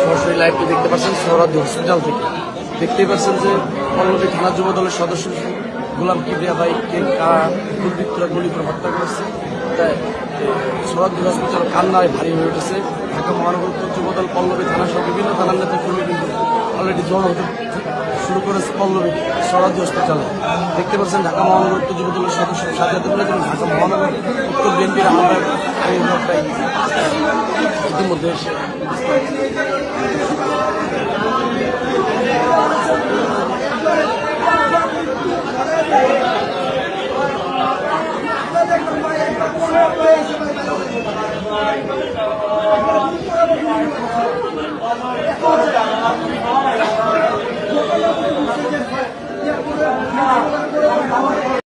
সরাসরি লাইভটি দেখতে পাচ্ছেন সোহরাওয়ার্দী হসপিটাল থেকে। দেখতেই পাচ্ছেন যে পল্লবী থানা যুব দলের সদস্য গোলাম কিবরিয়া ভাইকে দুর্বৃত্তরা গুলি করে হত্যা করেছে। তাই সোহরাওয়ার্দী হসপিটাল কান্নায় ভারী হয়ে উঠেছে। ঢাকা মহানগর উত্তর যুব দল পল্লবী থানা সহ বিভিন্ন থানার নেতা কর্মী কিন্তু অলরেডি জড়ো হতে শুরু করেছে পল্লবী সোহরাওয়ার্দী হসপিটালে। দেখতে পাচ্ছেন ঢাকা মহানগর উত্তর যুব দলের সদস্য সাজাদুল্লাহ এবং ঢাকা মহানগর উত্তর বিএনপির আহ্বায়ক ইতিমধ্যে এসে